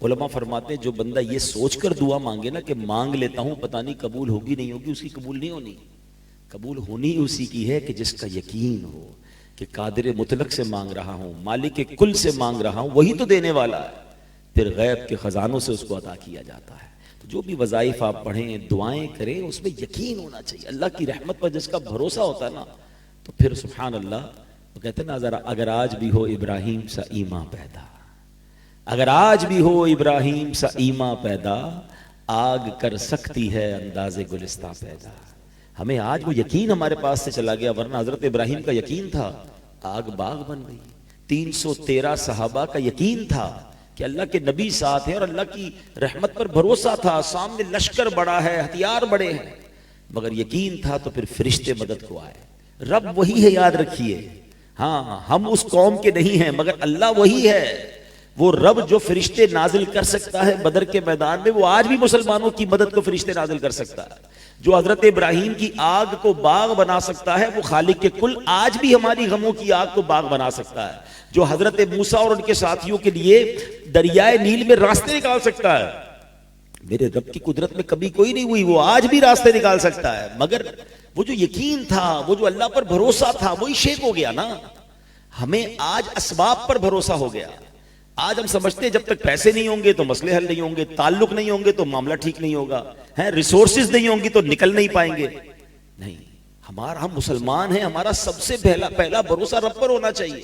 علماء فرماتے ہیں جو بندہ یہ سوچ کر دعا مانگے نا کہ مانگ لیتا ہوں پتہ نہیں قبول ہوگی نہیں ہوگی، اس کی قبول نہیں ہونی. قبول ہونی اسی کی ہے کہ جس کا یقین ہو کہ قادر مطلق سے مانگ رہا ہوں، مالک کل سے مانگ رہا ہوں، وہی تو دینے والا ہے. پھر غیب کے خزانوں سے اس کو عطا کیا جاتا ہے. تو جو بھی وظائف آپ پڑھیں، دعائیں کریں، اس میں یقین ہونا چاہیے. اللہ کی رحمت پر جس کا بھروسہ ہوتا ہے نا، تو پھر سبحان اللہ وہ کہتے ہیں نا، ذرا اگر آج بھی ہو ابراہیم سا ایمان پیدا، اگر آج بھی ہو ابراہیم سا ایمان پیدا، آگ کر سکتی ہے انداز گلستہ پیدا. ہمیں آج وہ یقین ہمارے پاس سے چلا گیا، ورنہ حضرت ابراہیم کا یقین تھا، آگ باغ بن گئی. 313 صحابہ کا یقین تھا کہ اللہ کے نبی ساتھ ہیں اور اللہ کی رحمت پر بھروسہ تھا، سامنے لشکر بڑا ہے، ہتھیار بڑے ہیں، مگر یقین تھا. تو پھر فرشتے مدد کو آئے. رب وہی ہے، یاد رکھیے. ہاں ہم اس قوم کے نہیں ہیں مگر اللہ وہی ہے. وہ رب جو فرشتے نازل کر سکتا ہے بدر کے میدان میں، وہ آج بھی مسلمانوں کی مدد کو فرشتے نازل کر سکتا ہے. جو حضرت ابراہیم کی آگ کو باغ بنا سکتا ہے، وہ خالق کے کل آج بھی ہماری غموں کی آگ کو باغ بنا سکتا ہے. جو حضرت موسیٰ اور ان کے ساتھیوں کے لیے دریائے نیل میں راستے نکال سکتا ہے، میرے رب کی قدرت میں کبھی کوئی نہیں ہوئی، وہ آج بھی راستے نکال سکتا ہے. مگر وہ جو یقین تھا، وہ جو اللہ پر بھروسہ تھا، وہی شیک ہو گیا نا. ہمیں آج اسباب پر بھروسہ ہو گیا. آج ہم سمجھتے ہیں جب تک پیسے نہیں ہوں گے تو مسئلے حل نہیں ہوں گے، تعلق نہیں ہوں گے تو معاملہ ٹھیک نہیں ہوگا، ریسورسز نہیں ہوں گی تو نکل نہیں پائیں گے. نہیں، ہم مسلمان ہیں، ہمارا سب سے پہلا بھروسہ رب پر ہونا چاہیے.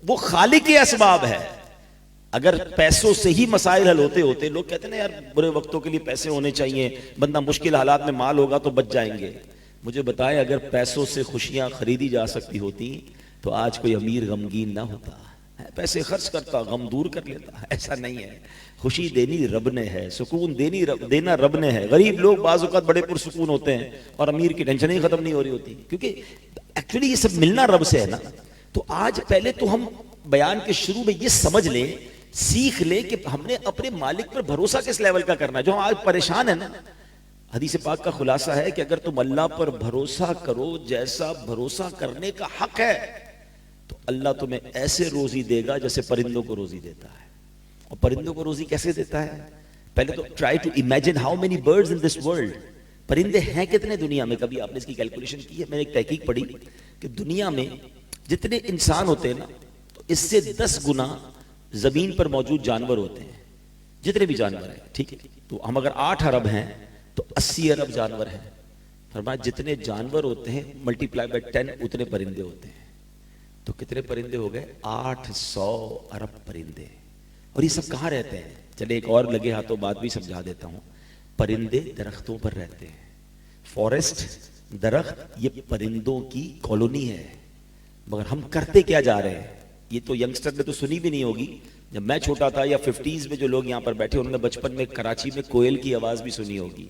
وہ خالق کے اسباب ہے. اگر پیسوں سے ہی مسائل حل ہوتے لوگ کہتے ہیں نا یار برے وقتوں کے لیے پیسے ہونے چاہیے، بندہ مشکل حالات میں مال ہوگا تو بچ جائیں گے. مجھے بتائیں اگر پیسوں سے خوشیاں خریدی جا سکتی ہوتی تو آج کوئی امیر غمگین نہ ہوتا. پیسے خرچ کرتا، غم دور کر لیتا. ایسا نہیں ہے. خوشی دینی رب نے ہے، سکون دینا رب نے ہے. غریب لوگ بعض اوقات بڑے پرسکون ہوتے ہیں اور امیر کی ٹینشن ہی ختم نہیں ہو رہی ہوتی، کیونکہ ایکچولی یہ سب ملنا رب سے ہے نا. تو آج پہلے تو ہم بیان کے شروع میں یہ سمجھ لیں، سیکھ لیں کہ ہم نے اپنے مالک پر بھروسہ کس لیول کا کرنا ہے. جو ہم آج پریشان ہیں نا، حدیث پاک کا خلاصہ ہے کہ اگر تم اللہ پر بھروسہ کرو جیسا بھروسہ کرنے کا حق ہے، تو اللہ تمہیں ایسے روزی دے گا جیسے پرندوں کو روزی دیتا ہے. اور پرندوں کو روزی کیسے دیتا ہے؟ پہلے تو try to imagine how many birds in this world. پرندے ہیں کتنے دنیا میں؟ کبھی آپ نے اس کی کیلکولیشن کی ہے؟ میں نے ایک تحقیق پڑھی کہ دنیا میں جتنے انسان ہوتے ہیں نا، تو اس سے 10 گنا زمین پر موجود جانور ہوتے ہیں. جتنے بھی جانور ہیں، ٹھیک ہے، تو ہم اگر 8 ارب ہیں تو 80 ارب جانور ہیں. فرمایا جتنے جانور ہوتے ہیں ملٹیپلائی بائی 10 اتنے پرندے ہوتے ہیں. تو کتنے پرندے ہو گئے؟ 800 ارب پرندے. اور یہ سب کہاں رہتے ہیں؟ چلے ایک اور لگے ہاتھوں بات بھی سمجھا دیتا ہوں. پرندے درختوں پر رہتے ہیں. فارسٹ، درخت، یہ پرندوں کی کالونی ہے. مگر ہم کرتے کیا جا رہے ہیں؟ یہ تو ینگسٹر نے تو سنی بھی نہیں ہوگی. جب میں چھوٹا تھا یا 50s میں جو لوگ یہاں پر بیٹھے انہوں نے بچپن میں کراچی میں کوئل کی آواز بھی سنی ہوگی.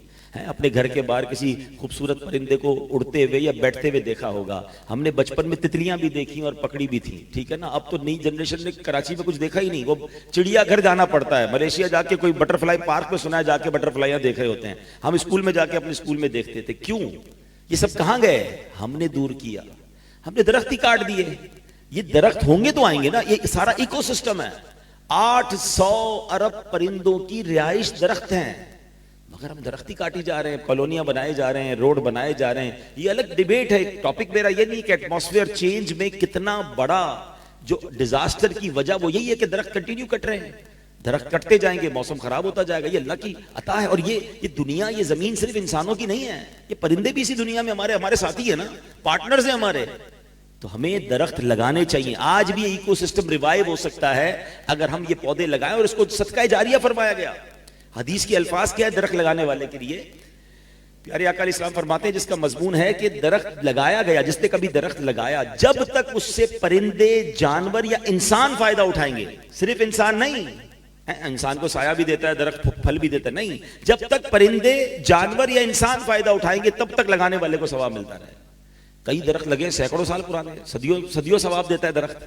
اپنے گھر کے باہر کسی خوبصورت پرندے کو اڑتے ہوئے یا بیٹھتے ہوئے دیکھا ہوگا. ہم نے بچپن میں تتلیاں بھی دیکھی اور پکڑی بھی تھی، ٹھیک ہے نا. اب تو نئی جنریشن نے کراچی میں کچھ دیکھا ہی نہیں. وہ چڑیا گھر جانا پڑتا ہے. ملیشیا جا کے کوئی بٹر فلائی پارک میں سنا ہے جا کے بٹر فلائیاں دیکھ رہے ہوتے ہیں. ہم اسکول میں جا کے اپنے اسکول میں دیکھتے تھے. کیوں؟ یہ سب کہاں گئے؟ ہم نے دور کیا. ہم نے درخت ہی کاٹ دیے. یہ درخت ہوں گے تو آئیں گے نا. یہ سارا ایکو سسٹم ہے. 800 ارب پرندوں کی رہائش درخت ہیں، مگر ہم درخت ہی کاٹی جا رہے ہیں، کالونیاں بنائے جا رہے ہیں، روڈ بنائے جا رہے ہیں. یہ الگ ڈیبیٹ ہے. ٹاپک میرا یہ نہیں کہ ایٹماسفیئر چینج میں کتنا بڑا جو ڈیزاسٹر کی وجہ وہ یہی ہے کہ درخت کنٹینیو کٹ رہے ہیں. درخت کٹتے جائیں گے، موسم خراب ہوتا جائے گا. یہ اللہ کی عطا ہے. اور یہ دنیا، یہ زمین صرف انسانوں کی نہیں ہے. یہ پرندے بھی اسی دنیا میں ہمارے ساتھی ہیں نا، پارٹنرز ہیں ہمارے. تو ہمیں درخت لگانے چاہیے. آج بھی ایکو سسٹم ریوائیو ہو سکتا ہے اگر ہم یہ پودے لگائیں. اور اس کو صدقہ جاریہ فرمایا گیا. حدیث کے الفاظ کیا ہے درخت لگانے والے کے لیے؟ پیارے آقا علیہ السلام فرماتے ہیں جس کا مضمون ہے کہ درخت لگایا گیا، جس نے کبھی درخت لگایا، جب تک اس سے پرندے، جانور یا انسان فائدہ اٹھائیں گے. صرف انسان نہیں، انسان کو سایہ بھی دیتا ہے درخت، پھل بھی دیتا ہے. نہیں، جب تک پرندے، جانور یا انسان فائدہ اٹھائیں گے تب تک لگانے والے کو ثواب ملتا رہے. کئی درخت لگے سینکڑوں سال پرانے، صدیوں ثواب دیتا ہے درخت.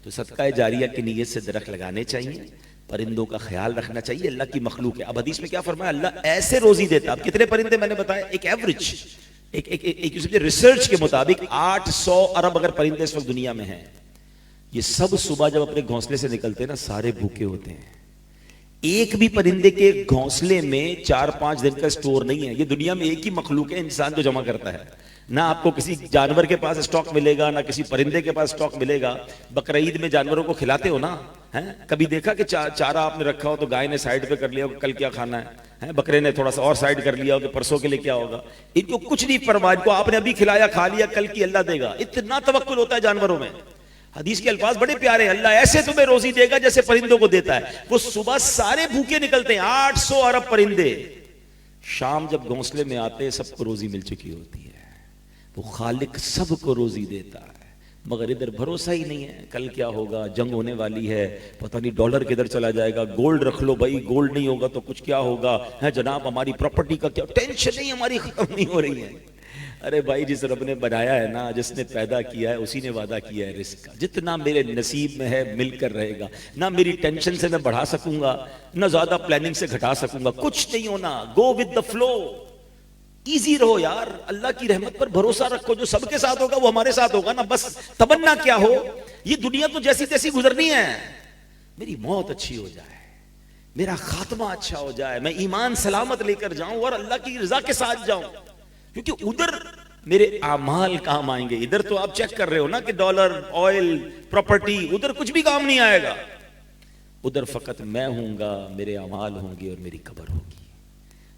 تو صدقہ جاریہ کی نیت سے درخت لگانے چاہیے. پرندوں کا خیال رکھنا چاہیے. اللہ کی مخلوق ہے. اب حدیث میں کیا فرمایا؟ اللہ ایسے روزی دیتا. اب کتنے پرندے میں نے بتایا؟ ایک ایوریج، ایک ریسرچ کے مطابق 800 ارب اگر پرندے اس وقت دنیا میں ہیں. یہ سب صبح جب اپنے گھونسلے سے نکلتے ہیں نا، سارے بھوکے ہوتے ہیں. ایک بھی پرندے کے گھونسلے میں 4-5 دن کا سٹور نہیں ہے. یہ دنیا میں ایک ہی مخلوق ہے انسان جو جمع کرتا ہے. نہ آپ کو کسی جانور کے پاس سٹاک ملے گا، نہ کسی پرندے کے پاس سٹاک ملے گا. بقرعید میں جانوروں کو کھلاتے ہو نا، کبھی دیکھا کہ چارہ آپ نے رکھا ہو تو گائے نے سائیڈ پہ کر لیا ہو کل کیا کھانا ہے، بکرے نے تھوڑا سا اور سائیڈ کر لیا ہو کہ پرسوں کے لیے کیا ہوگا. ان کو کچھ نہیں پرواہ، ان کو آپ نے ابھی کھلایا کھا لیا، کل کی اللہ دے گا. اتنا توکل ہوتا ہے جانوروں میں. حدیث کے الفاظ بڑے پیارے، اللہ ایسے تمہیں روزی دے گا جیسے پرندوں کو دیتا ہے. وہ صبح سارے بھوکے نکلتے ہیں، 800 ارب پرندے. شام جب گھونسلے میں آتے سب کو روزی مل چکی ہوتی ہے. وہ خالق سب کو روزی دیتا ہے، مگر ادھر بھروسہ ہی نہیں ہے. کل کیا ہوگا، جنگ ہونے والی ہے، پتہ نہیں ڈالر کدھر چلا جائے گا. گولڈ رکھ لو بھائی، گولڈ نہیں ہوگا تو کچھ کیا ہوگا ہے جناب. ہماری پراپرٹی کا کیا ٹینشن نہیں، ہماری ختم نہیں ہو رہی ہے. ارے بھائی جس رب نے بنایا ہے نا، جس نے پیدا کیا ہے، اسی نے وعدہ کیا ہے رزق کا. جتنا میرے نصیب میں ہے مل کر رہے گا. نہ میری ٹینشن سے میں بڑھا سکوں گا، نہ زیادہ پلاننگ سے گھٹا سکوں گا. کچھ نہیں ہونا. Go with the flow. Easy رہو یار، اللہ کی رحمت پر بھروسہ رکھو. جو سب کے ساتھ ہوگا وہ ہمارے ساتھ ہوگا نا. بس تمنا کیا ہو، یہ دنیا تو جیسی تیسی گزرنی ہے. میری موت اچھی ہو جائے، میرا خاتمہ اچھا ہو جائے، میں ایمان سلامت لے کر جاؤں اور اللہ کی رضا کے ساتھ جاؤں. کیونکہ ادھر میرے اعمال کام آئیں گے. ادھر تو آپ چیک کر رہے ہو نا کہ ڈالر، آئل، پراپرٹی، ادھر کچھ بھی کام نہیں آئے گا. ادھر فقط میں ہوں گا، میرے اعمال ہوں گے اور میری قبر ہوگی.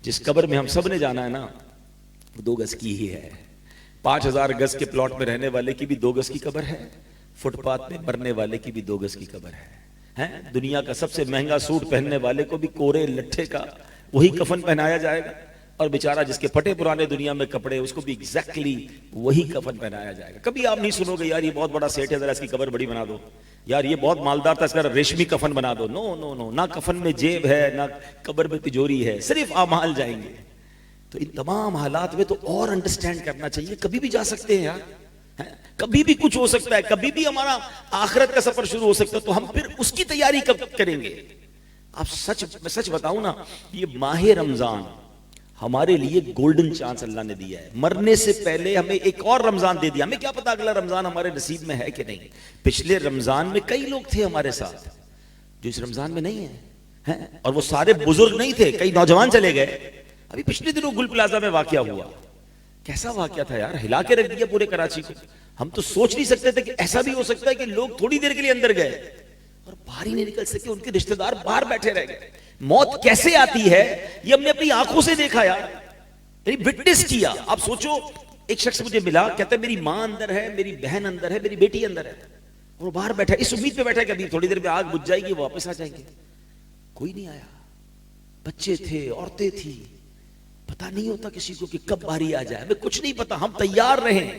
جس قبر میں ہم سب نے جانا ہے نا، 2 گز کی ہی ہے. 5000 گز کے پلاٹ میں رہنے والے کی بھی 2 گز کی قبر ہے، فٹ پاتھ میں مرنے والے کی بھی 2 گز کی قبر ہے. دنیا کا سب سے مہنگا سوٹ پہننے والے کو بھی کورے لٹھے کا وہی کفن پہنایا جائے گا، اور بیچارہ جس کے پھٹے پرانے دنیا میں کپڑے، اس کو بھی ایگزیکٹلی وہی کفن پہنایا جائے گا. کبھی آپ نہیں سنو گے یار یہ بہت بڑا سیٹ ہے ذرا اس کی قبر بڑی بنا دو، یار یہ بہت مالدار تھا اس کا ریشمی کفن بنا دو. نو نو نو، نہ کفن میں جیب ہے، نہ قبر میں تجوری ہے، صرف اعمال جائیں گے. تو ان تمام حالات میں تو اور انڈرسٹینڈ کرنا چاہیے. کبھی بھی جا سکتے ہیں یار، کبھی بھی کچھ ہو سکتا ہے، کبھی بھی ہمارا آخرت کا سفر شروع ہو سکتا ہے. تو ہم پھر اس کی تیاری کب کریں گے؟ آپ میں سچ بتاؤں نا، یہ ماہ رمضان ہمارے لیے گولڈن چانس اللہ نے دیا ہے. مرنے سے پہلے ہمیں ایک اور رمضان دے دیا. ہمیں کیا پتا اگلا رمضان ہمارے نصیب میں ہے کہ نہیں. پچھلے رمضان میں کئی لوگ تھے ہمارے ساتھ جو اس رمضان میں نہیں ہیں، اور وہ سارے بزرگ نہیں تھے، کئی نوجوان چلے گئے. ابھی پچھلے دنوں گل پلازا میں واقعہ ہوا. کیسا واقعہ تھا یار، ہلا کے رکھ دیا پورے کراچی کو. ہم تو سوچ نہیں سکتے تھے کہ ایسا بھی ہو سکتا ہے کہ لوگ تھوڑی دیر کے لیے اندر گئے اور باہر ہی نہیں نکل سکے. ان کے رشتہ دار باہر بیٹھے رہ گئے. موت کیسے آتی ہے یہ ہم نے اپنی آنکھوں سے دیکھا یار، یعنی وٹنس کیا. آپ سوچو، ایک شخص مجھے ملا، کہتا ہے میری ماں اندر ہے، میری بہن اندر ہے، میری بیٹی اندر ہے، اور وہ باہر بیٹھا اس امید پہ بیٹھا کہ ابھی تھوڑی دیر میں آگ بجھ جائے گی، واپس آ جائیں گے. کوئی نہیں آیا. بچے تھے، عورتیں تھی، پتہ نہیں ہوتا کسی کو کہ کب باری آ جائے. ہمیں کچھ نہیں پتا، ہم تیار رہیں.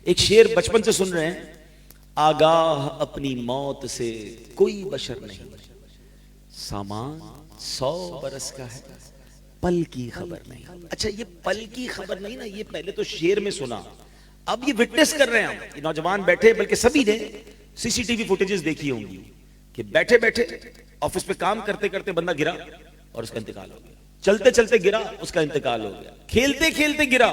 ایک شعر بچپن سے سن رہے ہیں، آگاہ اپنی موت سے کوئی بشر نہیں، سامان 100 برس کا ہے، پل کی خبر نہیں. اچھا یہ پل کی خبر نہیں نا، یہ پہلے تو شعر میں سنا، اب یہ وٹنس کر رہے ہیں. یہ نوجوان بیٹھے، بلکہ سبھی نے سی سی ٹی وی فوٹیجز دیکھی ہوں گی کہ بیٹھے بیٹھے آفس پہ کام کرتے کرتے بندہ گرا اور اس کا انتقال ہو گیا. چلتے چلتے گرا، اس کا انتقال ہو گیا. کھیلتے کھیلتے گرا،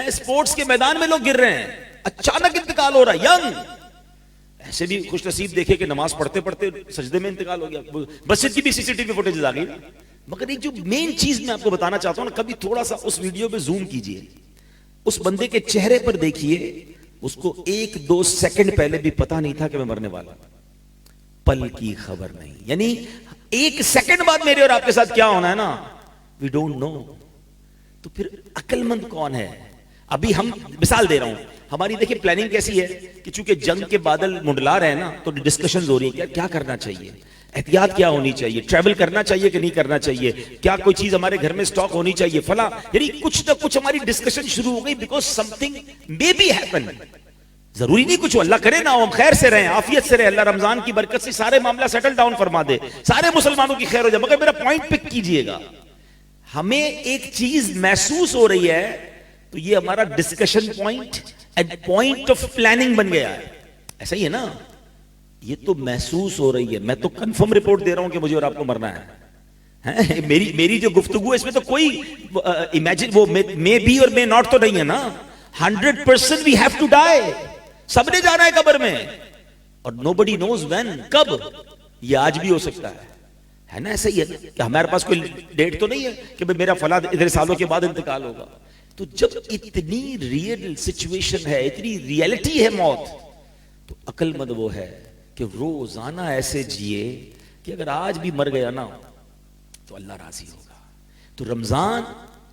اسپورٹس کے میدان میں لوگ گر رہے ہیں، اچانک انتقال ہو رہا ہے. ینگ ایسے بھی خوش نصیب دیکھے کہ نماز پڑھتے پڑھتے سجدے میں انتقال ہو گیا. مسجد کی بھی سی سی ٹی وی فوٹیجز آ گئی. مگر ایک جو مین چیز میں آپ کو بتانا چاہتا ہوں نا، کبھی تھوڑا سا اس ویڈیو پہ زوم کیجئے، اس بندے کے چہرے پر دیکھیے، اس کو 1-2 سیکنڈ پہلے بھی پتا نہیں تھا کہ میں مرنے والا. پل کی خبر نہیں، یعنی 1 سیکنڈ بعد میرے اور آپ کے ساتھ کیا ہونا ہے نا، وی ڈونٹ نو. تو پھر عقل مند کون ہے؟ ابھی ہم مثال دے رہا ہوں، ہماری دیکھیں پلاننگ کیسی ہے کہ چونکہ جنگ کے بادل منڈلا رہے ہیں نا، تو ڈسکشنز ہو رہی ہیں کیا کرنا چاہیے، احتیاط کیا ہونی چاہیے، ٹریول کرنا چاہیے کہ نہیں کرنا چاہیے، کیا کوئی چیز ہمارے گھر میں سٹاک ہونی چاہیے، فلاں. یعنی کچھ نہ کچھ ہماری ڈسکشن شروع ہو گئی، because something may be happen. ضروری نہیں کچھ، اللہ کرے نا ہم خیر سے رہیں، عافیت سے رہیں، اللہ رمضان کی برکت سے سارے معاملہ سیٹل ڈاؤن فرما دے، سارے مسلمانوں کی خیر ہو جائے. مگر میرا پوائنٹ پک کیجئے گا، ہمیں ایک چیز محسوس ہو رہی ہے تو یہ ہمارا discussion point and point of planning بن گیا ہے. ایسا ہی ہے نا، یہ تو محسوس ہو رہی ہے. میں تو کنفرم رپورٹ دے رہا ہوں کہ مجھے اور آپ کو مرنا ہے. میری جو گفتگو ہے اس میں تو کوئی امیجن وہ مے بی اور مے ناٹ تو نہیں ہے نا. 100% we have to die. سب نے جانا ہے قبر میں، اور nobody knows when، کب. یہ آج بھی ہو سکتا ہے نا ایسا ہی ہے کہ ہمارے پاس کوئی ڈیٹ تو نہیں ہے کہ میرا فلاں اتنے سالوں کے بعد انتقال ہوگا. تو جب اتنی ریئل سچویشن ہے, اتنی ریئلٹی ہے موت, تو عقل مند وہ ہے کہ روزانہ ایسے جیے کہ اگر آج بھی مر گیا نا تو اللہ راضی ہوگا. تو رمضان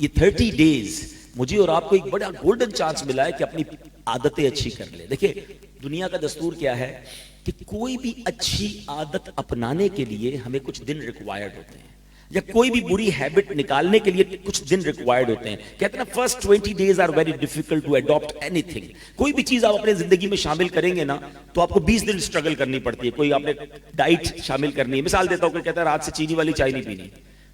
یہ 30 days مجھے اور آپ کو ایک بڑا گولڈن چانس ملا ہے کہ اپنی عادتیں اچھی کر لیں. دیکھیں دنیا کا دستور کیا ہے کہ کوئی بھی اچھی عادت اپنانے کے لیے ہمیں کچھ دن ریکوائرڈ ہوتے ہیں, یا کوئی بھی بری ہیبٹ نکالنے کے لیے کچھ دن ریکوائرڈ ہوتے ہیں. کہتے ہیں نا first 20 days are very difficult to adopt anything. کوئی بھی چیز آپ اپنے زندگی میں شامل کریں گے نا تو آپ کو 20 دن سٹرگل کرنی پڑتی ہے. کوئی آپ نے ڈائٹ شامل کرنی ہے, مثال دیتا ہوں کہ کہتا ہے رات سے چینی والی چائے نہیں پینی,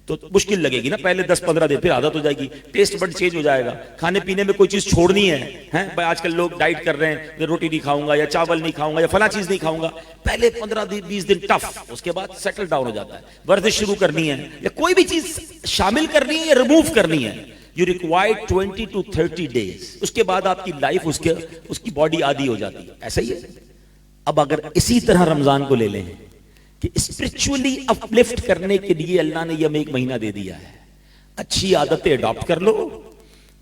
تو مشکل لگے گی نا پہلے 10-15 دن, پھر عادت ہو جائے گی, ٹیسٹ بڑ چینج ہو جائے گا. کھانے پینے میں کوئی چیز چھوڑنی ہے, آج کل لوگ ڈائٹ کر رہے ہیں, میں روٹی نہیں کھاؤں گا یا چاول نہیں کھاؤں گا یا فلاں چیز نہیں کھاؤں گا, پہلے 15-20 دن ٹف, اس کے بعد سیٹل ڈاؤن ہو جاتا ہے. ورزش شروع کرنی ہے یا کوئی بھی چیز شامل کرنی ہے یا ریموو کرنی ہے, یو ریکوائرڈ 20 to 30 days. اس کے بعد آپ کی لائف اس کی باڈی عادی ہو جاتی ہے. ایسا ہی ہے. اب اگر اسی طرح رمضان کو لے لیں کہ اسپرچولی اپلفٹ کرنے کے لیے اللہ نے یہ ہمیں 1 مہینہ دے دیا ہے, اچھی عادتیں اڈاپٹ کر لو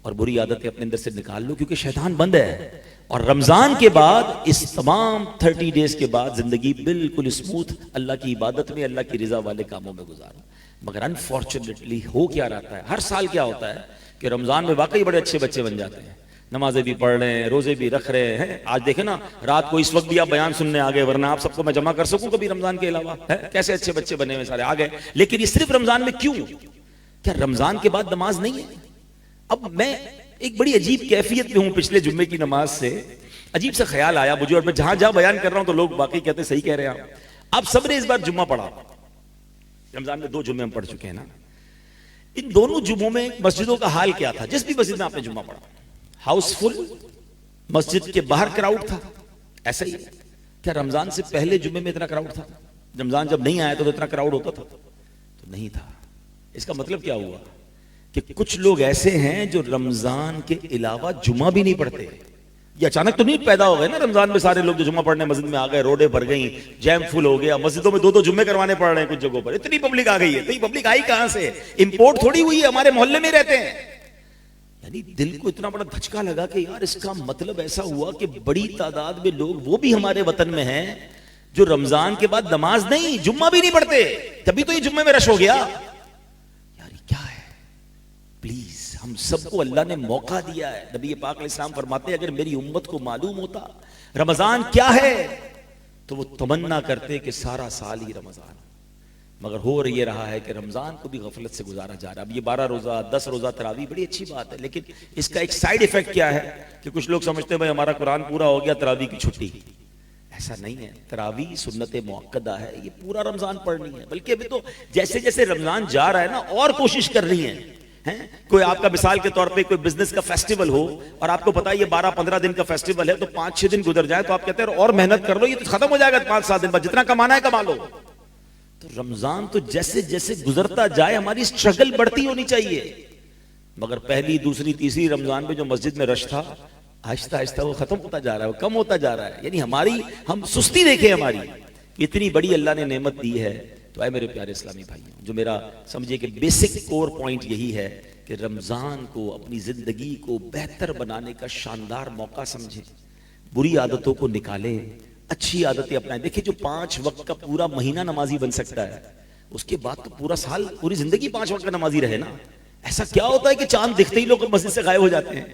اور بری عادتیں اپنے اندر سے نکال لو, کیونکہ شیطان بند ہے. اور رمضان کے بعد اس تمام 30 days کے بعد زندگی بالکل اسموتھ اللہ کی عبادت میں, اللہ کی رضا والے کاموں میں گزارا. مگر انفارچونیٹلی ہو کیا رہتا ہے, ہر سال کیا ہوتا ہے کہ رمضان میں واقعی بڑے اچھے بچے بن جاتے ہیں, نمازیں بھی پڑھ رہے ہیں, روزے بھی رکھ رہے ہیں. آج دیکھیں نا رات کو اس وقت بھی آپ بیان سننے آ گئے, ورنہ آپ سب کو میں جمع کر سکوں کبھی رمضان کے علاوہ, کیسے اچھے بچے بنے ہوئے سارے آ گئے. لیکن یہ صرف رمضان میں کیوں, کیا رمضان کے بعد نماز نہیں ہے؟ اب میں ایک بڑی عجیب کیفیت میں ہوں پچھلے جمعے کی نماز سے, عجیب سا خیال آیا مجھے, اور میں جہاں جہاں بیان کر رہا ہوں تو لوگ باقی کہتے ہیں صحیح کہہ رہے ہیں آپ سب نے اس بار جمعہ پڑھا. رمضان میں 2 جمعے ہم پڑھ چکے ہیں نا. ان دونوں جمعوں میں مسجدوں کا حال کیا تھا؟ جس بھی مسجد میں آپ نے جمعہ پڑھا ہاؤس فل, مسجد کے باہر کراؤڈ تھا. ایسا ہی کیا رمضان سے پہلے جمعے میں اتنا کراؤڈ تھا؟ رمضان جب نہیں آیا تو اتنا کراؤڈ ہوتا تھا؟ تو نہیں تھا. اس کا مطلب کیا ہوا کہ کچھ لوگ ایسے ہیں جو رمضان کے علاوہ جمعہ بھی نہیں پڑھتے. یہ اچانک تو نہیں پیدا ہو گئے نا رمضان میں سارے لوگ جو جمعہ پڑھنے مسجد میں آ گئے, روڈیں بھر گئیں, جیم فل ہو گیا, مسجدوں میں 2 جمعے کروانے پڑ رہے ہیں کچھ جگہوں پر. اتنی پبلک آ گئی ہے. اتنی پبلک آئی کہاں سے؟ امپورٹ تھوڑی ہوئی ہے, ہمارے محلے میں رہتے ہیں. یعنی دل کو اتنا بڑا دھچکا لگا کہ یار اس کا مطلب ایسا ہوا کہ بڑی تعداد میں لوگ وہ بھی ہمارے وطن میں ہیں جو رمضان کے بعد نماز نہیں, جمعہ بھی نہیں پڑھتے. تبھی تو یہ جمعے میں رش ہو گیا. یار کیا ہے؟ پلیز ہم سب کو اللہ نے موقع دیا ہے. نبی پاک علیہ السلام فرماتے ہیں اگر میری امت کو معلوم ہوتا رمضان کیا ہے تو وہ تمنا کرتے کہ سارا سال ہی رمضان. مگر ہو یہ رہا ہے کہ رمضان کو بھی غفلت سے گزارا جا رہا ہے. اب یہ 12 روزہ 10 روزہ تراویح بڑی اچھی بات ہے, لیکن اس کا ایک سائیڈ ایفیکٹ کیا ہے کہ کچھ لوگ سمجھتے ہیں بھائی ہمارا قرآن پورا ہو گیا تراویح کی چھٹی. ایسا نہیں ہے. تراویح سنت مؤکدہ ہے, یہ پورا رمضان پڑھنی ہے. بلکہ ابھی تو جیسے جیسے رمضان جا رہا ہے نا اور کوشش کر رہی ہیں. کوئی آپ کا مثال کے طور پہ کوئی بزنس کا فیسٹیول ہو اور آپ کو پتا ہے یہ 12-15 دن کا فیسٹیول ہے, تو 5-6 دن گزر جائے تو آپ کہتے ہیں اور محنت کر لو, یہ تو ختم ہو جائے گا 5-7 دن بعد, جتنا کمانا ہے کما لو. تو رمضان تو جیسے جیسے گزرتا جائے ہماری سٹرگل بڑھتی ہونی چاہیے. مگر پہلی, دوسری, تیسری رمضان میں جو مسجد میں رش تھا آہستہ آہستہ وہ ختم ہوتا جا رہا ہے, وہ کم ہوتا جا رہا ہے. یعنی ہم سستی دیکھیں ہماری, اتنی بڑی اللہ نے نعمت دی ہے. تو اے میرے پیارے اسلامی بھائیوں, جو میرا سمجھے کہ بیسک کور پوائنٹ یہی ہے کہ رمضان کو اپنی زندگی کو بہتر بنانے کا شاندار موقع سمجھیں, بری عادتوں کو نکالیں, اچھی عادتیں اپنائیں. دیکھیں جو 5 وقت کا پورا مہینہ نمازی بن سکتا ہے, اس کے بعد تو پورا سال, پوری زندگی 5 وقت کا نمازی رہے نا. ایسا کیا ہوتا ہے کہ چاند دکھتے ہی لوگ مسجد سے غائب ہو جاتے ہیں؟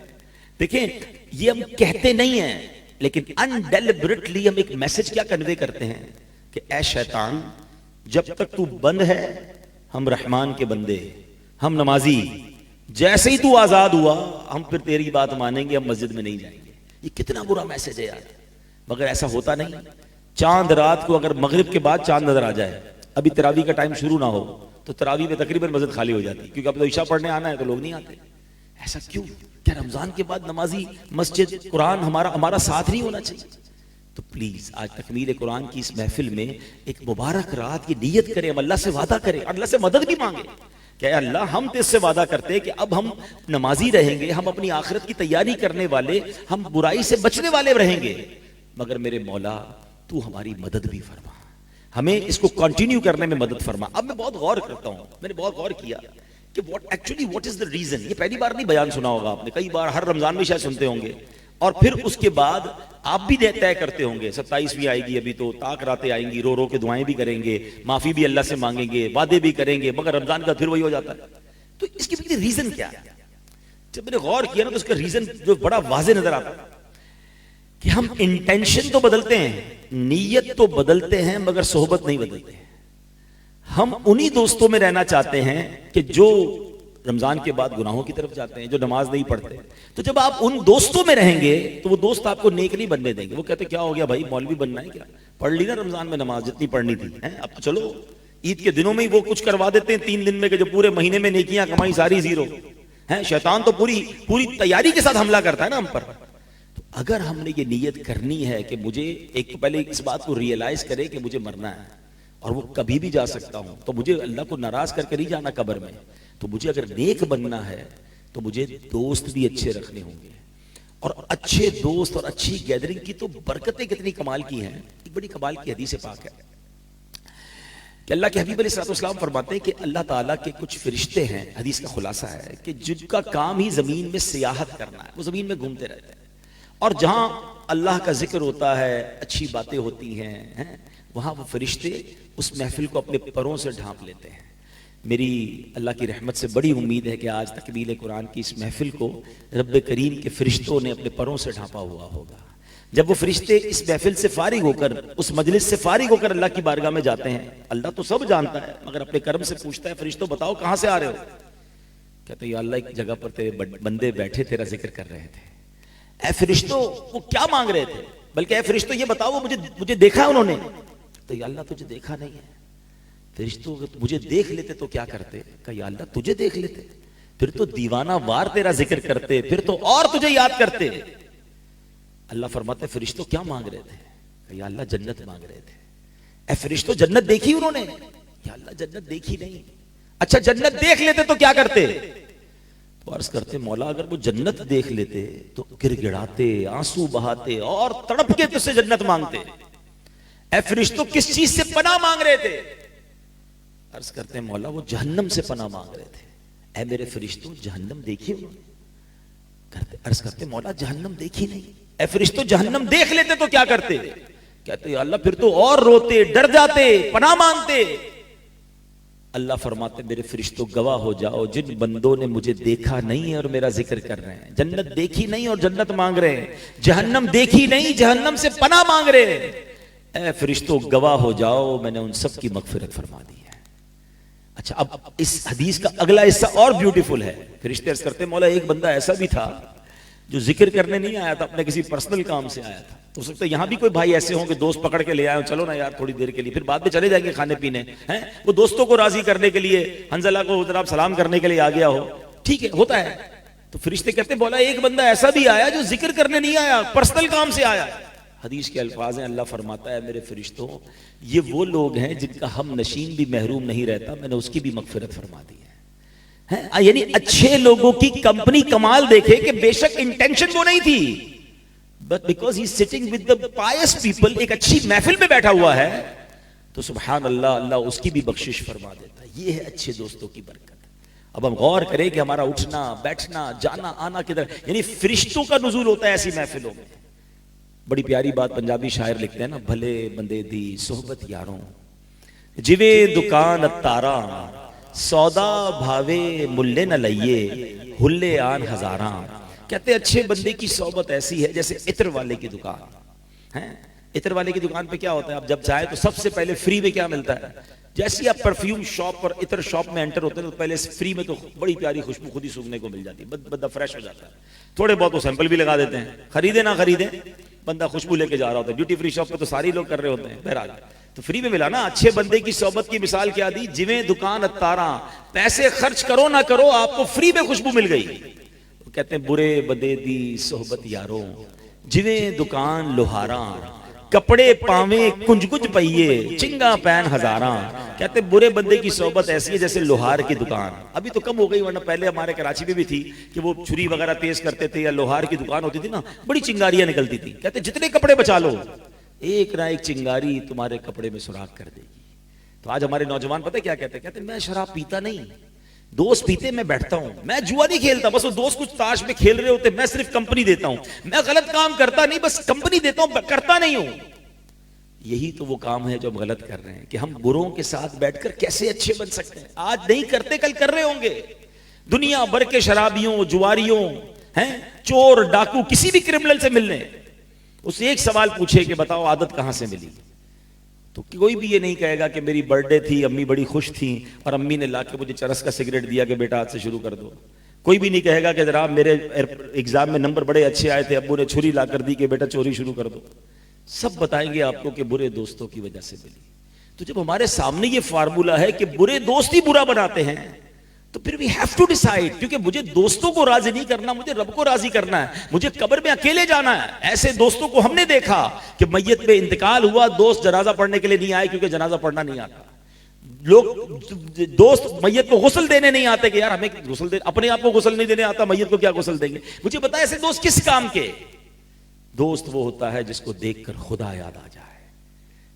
دیکھیں یہ ہم کہتے نہیں ہیں, لیکن انڈیلیبریٹلی ہم ایک میسج کیا کنوے کرتے ہیں کہ اے شیطان جب تک تو بند ہے ہم رحمان کے بندے, ہم نمازی, جیسے ہی تو آزاد ہوا ہم پھر تیری بات مانیں گے, ہم مسجد میں نہیں جائیں گے. یہ کتنا برا میسج ہے یار. مگر ایسا ہوتا نہیں. چاند رات کو اگر مغرب کے بعد چاند نظر آ جائے, ابھی تراویح کا ٹائم شروع نہ ہو, تو تراویح میں تقریباً مسجد خالی ہو جاتی, کیونکہ اب تو عشاء پڑھنے آنا ہے تو لوگ نہیں آتے. ایسا کیوں؟ کیا رمضان کے بعد نمازی, مسجد, قرآن ہمارا ساتھ نہیں ہونا چاہیے؟ تو پلیز آج تکمیل قرآن کی اس محفل میں ایک مبارک رات کی نیت کریں, ہم اللہ سے وعدہ کریں, اللہ سے مدد بھی مانگیں کہ اے اللہ ہم تجھ سے وعدہ کرتے ہیں کہ اب ہم نمازی رہیں گے, ہم اپنی آخرت کی تیاری کرنے والے, ہم برائی سے بچنے والے رہیں گے. مگر میرے مولا تو ہماری مدد بھی فرما, ہمیں اس کو کنٹینیو کرنے میں مدد فرما. اب میں بہت غور کرتا ہوں, میں نے بہت غور کیا کہ what is the reason. یہ پہلی بار نہیں بیان سنا ہوگا آپ نے, کئی بار ہر رمضان میں شاید سنتے ہوں گے, اور پھر اس کے بعد آپ بھی طے کرتے ہوں گے 27ویں آئے گی ابھی تو, طاق راتیں آئیں گی, رو رو کے دعائیں بھی کریں گے, معافی بھی اللہ سے مانگیں گے, وعدے بھی کریں گے, مگر رمضان کا پھر وہی ہو جاتا ہے. تو اس کے پیچھے ریزن کیا ہے؟ جب میں نے غور کیا نا تو اس کا ریزن جو بڑا واضح نظر آتا ہے کہ ہم انٹینشن تو بدلتے ہیں, نیت تو بدلتے ہیں, مگر صحبت نہیں بدلتے. ہم انہی دوستوں میں رہنا چاہتے ہیں کہ جو رمضان کے بعد گناہوں کی طرف جاتے ہیں, جو نماز نہیں پڑھتے. تو جب آپ ان دوستوں میں رہیں گے تو وہ دوست آپ کو نیک نہیں بننے دیں گے. وہ کہتے کیا ہو گیا بھائی, مولوی بننا ہے کیا, پڑھ لی نا رمضان میں نماز جتنی پڑھنی تھی, اب تو چلو عید کے دنوں میں ہی وہ کچھ کروا دیتے ہیں 3 دن میں کہ جو پورے مہینے میں نیکیاں کمائی ساری زیرو ہیں. شیطان تو پوری تیاری کے ساتھ حملہ کرتا ہے نا ہم پر. تو اگر ہم نے یہ نیت کرنی ہے کہ مجھے ایک تو پہلے اس بات کو ریئلائز کرے کہ مجھے مرنا ہے اور وہ کبھی بھی جا سکتا ہوں, تو مجھے اللہ کو ناراض کر کے نہیں جانا قبر میں. تو مجھے اگر نیک بننا ہے تو مجھے دوست بھی اچھے رکھنے ہوں گے, اور اچھے دوست اور اچھی گیدرنگ کی تو برکتیں کتنی کمال کی ہیں. ایک بڑی کمال کی حدیث پاک ہے کہ اللہ کے حبیب علیہ الصلوۃ والسلام فرماتے ہیں کہ اللہ تعالیٰ کے کچھ فرشتے ہیں, حدیث کا خلاصہ ہے کہ جن کا کام ہی زمین میں سیاحت کرنا ہے, وہ زمین میں گھومتے رہتے ہیں, اور جہاں اللہ کا ذکر ہوتا ہے, اچھی باتیں ہوتی ہیں, وہاں وہ فرشتے اس محفل کو اپنے پروں سے ڈھانپ لیتے ہیں. میری اللہ کی رحمت سے بڑی امید ہے کہ آج تکمیل قرآن کی اس محفل کو رب کریم کے فرشتوں نے اپنے پروں سے ڈھانپا ہوا ہوگا. جب وہ فرشتے اس محفل سے فارغ ہو کر, اس مجلس سے فارغ ہو کر اللہ کی بارگاہ میں جاتے ہیں, اللہ تو سب جانتا ہے مگر اپنے کرم سے پوچھتا ہے فرشتوں بتاؤ کہاں سے آ رہے ہو. کہتے ہیں یا اللہ ایک جگہ پر تیرے بندے بیٹھے تیرا ذکر کر رہے تھے. اے فرشتوں وہ کیا مانگ رہے تھے, بلکہ اے فرشتوں یہ بتاؤ وہ مجھے دیکھا انہوں نے. تو یا اللہ تجھے دیکھا نہیں ہے. فرشتوں مجھے دیکھ لیتے تو کیا کرتے, کہ یا اللہ تجھے دیکھ لیتے پھر تو دیوانہ وار تیرا ذکر کرتے, پھر تو اور تجھے یاد کرتے. اللہ فرماتے فرشتوں کیا مانگ رہے تھے, کہ یا اللہ جنت مانگ رہے تھے. اے فرشتوں جنت دیکھی انہوں نے, یا اللہ جنت دیکھی نہیں. اچھا جنت دیکھ لیتے تو کیا کرتے, تو عرض کرتے مولا اگر وہ جنت دیکھ لیتے تو گر گڑاتے, آنسو بہاتے اور تڑپ کے تجھ سے جنت مانگتے. اے فرشتوں کس چیز سے پناہ مانگ رہے تھے, عرض کرتے ہیں مولا وہ جہنم سے پناہ مانگ رہے تھے. اے میرے فرشتوں جہنم دیکھی انہوں نے, عرض کرتے مولا جہنم دیکھی نہیں. اے فرشتوں جہنم دیکھ لیتے تو کیا کرتے, کہتے اللہ پھر تو اور روتے, ڈر جاتے, پناہ مانگتے. اللہ فرماتے میرے فرشتوں گواہ ہو جاؤ جن بندوں نے مجھے دیکھا نہیں اور میرا ذکر کر رہے ہیں, جنت دیکھی نہیں اور جنت مانگ رہے ہیں, جہنم دیکھی نہیں جہنم سے پناہ مانگ رہے ہیں, اے فرشتوں گواہ ہو جاؤ میں نے ان سب کی مغفرت فرما دی ہے. اچھا اب اس حدیث کا اگلا حصہ اور بیوٹیفل ہے. فرشتے عرض کرتے مولا ایک بندہ ایسا بھی تھا جو ذکر کرنے نہیں آیا تھا, اپنے کسی پرسنل کام سے آیا تھا. تو ہو سکتا ہے یہاں بھی کوئی بھائی ایسے ہوں کہ دوست پکڑ کے لے آئے, چلو نا یار تھوڑی دیر کے لیے, پھر بعد میں چلے جائیں گے کھانے پینے ہیں. وہ دوستوں کو راضی کرنے کے لیے, حنظلہ کو ذرا سلام کرنے کے لیے آ گیا ہو, ٹھیک ہے ہوتا ہے. تو فرشتے کہتے بولا ایک بندہ ایسا بھی آیا جو ذکر کرنے نہیں آیا, پرسنل کام سے آیا. حدیث کے الفاظ ہیں, اللہ فرماتا ہے میرے فرشتوں یہ وہ لوگ ہیں جن کا ہم نشین بھی محروم نہیں رہتا, میں نے اس کی بھی مغفرت فرما دی ہے. یعنی اچھے لوگوں کی کمپنی کمال دیکھے کہ بے شک انٹینشن وہ نہیں تھی, but because he is sitting with the pious people, ایک اچھی محفل میں بیٹھا ہوا ہے تو سبحان اللہ اللہ اس کی بھی بخشش فرما دیتا ہے. یہ ہے اچھے دوستوں کی برکت. اب ہم غور کریں کہ ہمارا اٹھنا بیٹھنا جانا آنا کدھر, یعنی فرشتوں کا نزول ہوتا ہے ایسی محفلوں میں. بڑی پیاری بات پنجابی شاعر لکھتے ہیں نا, بھلے بندے دی صحبت یاروں جوے دکان اتارا, سودا بھاوے ملے نہ لئیے ہلے آن ہزاراں. کہتے اچھے بندے کی صحبت ایسی ہے جیسے عطر والے کی دکان ہے. عطر والے کی دکان پہ کیا ہوتا ہے, آپ جب جائے تو سب سے پہلے فری میں کیا ملتا ہے, جیسے آپ پرفیوم شاپ پر عطر شاپ میں انٹر ہوتے ہیں تو پہلے فری میں تو بڑی پیاری خوشبو خود ہی سونگنے کو مل جاتی ہے, بندہ فریش ہو جاتا ہے. تھوڑے بہت وہ سیمپل بھی لگا دیتے ہیں, خریدے نہ خریدے بندہ خوشبو لے کے جا رہا ہوتا ہے. ڈیوٹی فری شاپ پہ تو ساری لوگ کر رہے ہوتے ہیں, بہرحال تو فری میں ملا نا. اچھے بندے کی صحبت کی مثال کیا دی, جویں دکان اتاراں, پیسے خرچ کرو نہ کرو آپ کو فری میں خوشبو مل گئی. کہتے ہیں برے بندے دی صحبت یاروں جویں دکان لوہاراں, کپڑے پاویں کنج کنج پئیے چنگا پین ہزاراں. کہتے ہیں برے بندے کی صحبت ایسی ہے جیسے لوہار کی دکان. ابھی تو کم ہو گئی ورنہ پہلے ہمارے کراچی میں بھی تھی کہ وہ چھری وغیرہ تیز کرتے تھے, یا لوہار کی دکان ہوتی تھی نا, بڑی چنگاریاں نکلتی تھی. کہتے ہیں جتنے کپڑے بچا لو ایک نہ ایک چنگاری تمہارے کپڑے میں سراخ کر دے گی. تو آج ہمارے نوجوان پتہ کیا کہتے ہیں؟ کہتے ہیں میں شراب پیتا نہیں، دوست پیتے میں بیٹھتا ہوں، میں جوا نہیں کھیلتا، بس وہ دوست کچھ تاش میں کھیل رہے ہوتے، میں صرف کمپنی دیتا ہوں، میں غلط کام کرتا نہیں، بس کمپنی دیتا ہوں، کرتا نہیں ہوں. یہی تو وہ کام ہے جو ہم غلط کر رہے ہیں کہ ہم بروں کے ساتھ بیٹھ کر کیسے اچھے بن سکتے ہیں. آج نہیں کرتے کل کر رہے ہوں گے. دنیا بھر کے شرابیوں، جواریوں ہیں، چور ڈاکو کسی بھی کرمنل سے ملنے، اس ایک سوال پوچھے کہ بتاؤ عادت کہاں سے ملی، تو کوئی بھی یہ نہیں کہے گا کہ میری برتھ ڈے تھی، امی بڑی خوش تھیں اور امی نے لا کے مجھے چرس کا سگریٹ دیا کہ بیٹا آج سے شروع کر دو. کوئی بھی نہیں کہے گا کہ جناب میرے ایگزام میں نمبر بڑے اچھے آئے تھے، ابو نے چھری لا کر دی کہ بیٹا چوری شروع کر دو. سب بتائیں گے آپ کو کہ برے دوستوں کی وجہ سے ملی. تو جب ہمارے سامنے یہ فارمولہ ہے کہ برے دوست ہی برا بناتے ہیں، تو پھر we have to decide، کیونکہ مجھے دوستوں کو راضی نہیں کرنا، مجھے رب کو راضی کرنا ہے، مجھے قبر میں اکیلے جانا ہے. ایسے دوستوں کو ہم نے دیکھا کہ میت میں انتقال ہوا، دوست جنازہ پڑھنے کے لیے نہیں آئے کیونکہ جنازہ پڑھنا نہیں آتا. لوگ دوست میت کو غسل دینے نہیں آتے کہ یار ہمیں غسل دے، اپنے آپ کو غسل نہیں دینے آتا، میت کو کیا غسل دیں گے. مجھے بتا ایسے دوست کس کام کے؟ دوست وہ ہوتا ہے جس کو دیکھ کر خدا یاد آ جائے.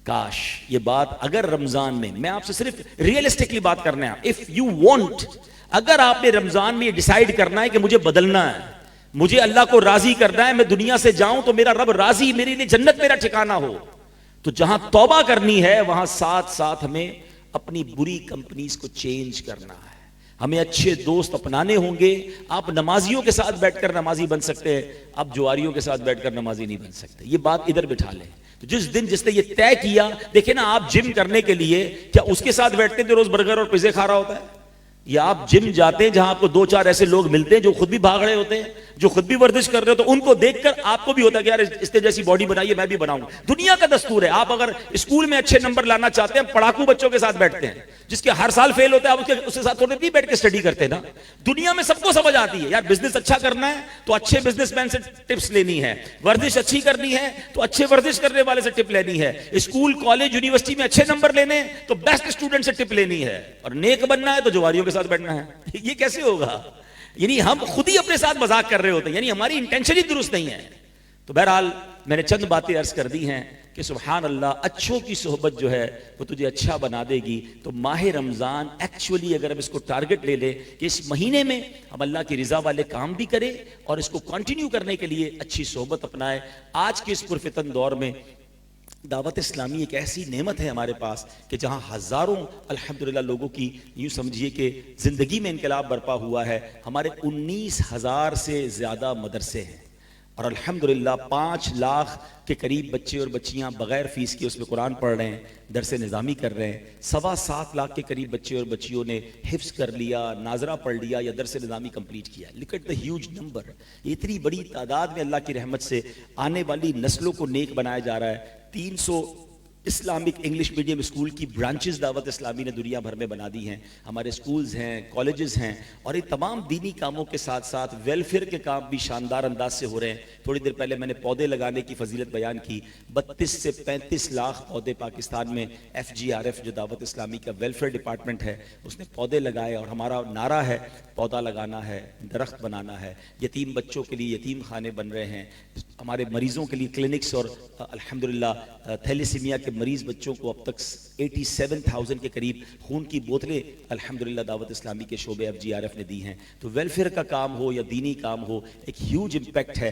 کاش یہ بات اگر رمضان میں آپ سے صرف ریئلسٹکلی بات کرنا ہے، اف یو وانٹ، اگر آپ نے رمضان میں یہ ڈیسائیڈ کرنا ہے کہ مجھے بدلنا ہے، مجھے اللہ کو راضی کرنا ہے، میں دنیا سے جاؤں تو میرا رب راضی، میرے لیے جنت میرا ٹھکانہ ہو، تو جہاں توبہ کرنی ہے وہاں ساتھ ساتھ ہمیں اپنی بری کمپنیز کو چینج کرنا ہے. ہمیں اچھے دوست اپنانے ہوں گے. آپ نمازیوں کے ساتھ بیٹھ کر نمازی بن سکتے ہیں، آپ جواریوں کے ساتھ بیٹھ کر نمازی نہیں بن سکتے. یہ بات ادھر بٹھا لیں. تو جس دن جس نے یہ طے کیا، دیکھیں نا آپ جم کرنے کے لیے کیا اس کے ساتھ بیٹھتے ہیں جو روز برگر اور پیزے کھا رہا ہوتا ہے، یا آپ جم جاتے ہیں جہاں آپ کو دو چار ایسے لوگ ملتے ہیں جو خود بھی بھاگ رہے ہوتے ہیں، جو خود بھی ورزش کر رہے ہوتے ہیں، ان کو دیکھ کر آپ کو بھی ہوتا ہے کہ یار اس نے جیسی باڈی بنائی ہے میں بھی بناؤں. دنیا کا دستور ہے. آپ اگر اسکول میں اچھے نمبر لانا چاہتے ہیں، پڑھاکو بچوں کے ساتھ بیٹھتے ہیں، جس کے ہر سال فیل ہوتا ہے آپ اس کے ساتھ تھوڑے نہیں بیٹھ کے اسٹڈی کرتے نا. دنیا میں سب کو سمجھ آتی ہے یار بزنس اچھا کرنا ہے تو اچھے بزنس مین سے ٹپس لینی ہے، ورزش اچھی کرنی ہے تو اچھے ورزش کرنے والے سے ٹپ لینی ہے، اسکول کالج یونیورسٹی میں اچھے نمبر لینے تو بیسٹ اسٹوڈنٹ سے ٹپ لینی ہے، اور نیک بننا ہے تو جواریوں کے ساتھ بیٹھنا ہے. یہ کیسے ہوگا؟ یعنی ہم خود ہی اپنے ساتھ مذاق کر رہے ہوتے ہیں، یعنی ہماری انٹینشن ہی درست نہیں ہے. تو بہرحال میں نے چند باتیں عرض کر دی ہیں کہ سبحان اللہ، اچھوں کی صحبت جو ہے وہ تجھے اچھا بنا دے گی. تو ماہ رمضان ایکچولی اگر ہم اس کو ٹارگٹ لے لیں کہ اس مہینے میں ہم اللہ کی رضا والے کام بھی کریں اور اس کو کنٹینیو کرنے کے لیے اچھی صحبت اپنائیں. آج کے اس پرفتن دور میں دعوت اسلامی ایک ایسی نعمت ہے ہمارے پاس کہ جہاں ہزاروں الحمدللہ لوگوں کی یوں سمجھیے کہ زندگی میں انقلاب برپا ہوا ہے. ہمارے 19,000 سے زیادہ مدرسے ہیں اور الحمدللہ 5 لاکھ کے قریب بچے اور بچیاں بغیر فیس کے اس میں قرآن پڑھ رہے ہیں، درس نظامی کر رہے ہیں. 7.25 لاکھ کے قریب بچے اور بچیوں نے حفظ کر لیا، ناظرہ پڑھ لیا یا درس نظامی کمپلیٹ کیا. Look at the huge number. اتنی بڑی تعداد میں اللہ کی رحمت سے آنے والی نسلوں کو نیک بنایا جا رہا ہے. 300 اسلامک انگلش میڈیم اسکول کی برانچز دعوت اسلامی نے دنیا بھر میں بنا دی ہیں. ہمارے اسکولز ہیں، کالجز ہیں، اور یہ تمام دینی کاموں کے ساتھ ساتھ ویلفیئر کے کام بھی شاندار انداز سے ہو رہے ہیں. تھوڑی دیر پہلے میں نے پودے لگانے کی فضیلت بیان کی. 32 سے 35 لاکھ پودے پاکستان میں FGRF جو دعوت اسلامی کا ویلفیئر ڈپارٹمنٹ ہے اس نے پودے لگائے، اور ہمارا نعرہ ہے پودا لگانا ہے، درخت بنانا ہے. یتیم بچوں کے لیے یتیم خانے بن رہے ہیں، ہمارے مریضوں کے لیے کلینکس، اور الحمدللہ تھیلیسیمیا کے مریض بچوں کو اب تک 87,000 کے قریب خون کی بوتلیں الحمدللہ دعوت اسلامی کے شعبے FGRF نے دی ہیں. تو ویلفیئر کا کام ہو یا دینی کام ہو، ایک ہیوج امپیکٹ ہے.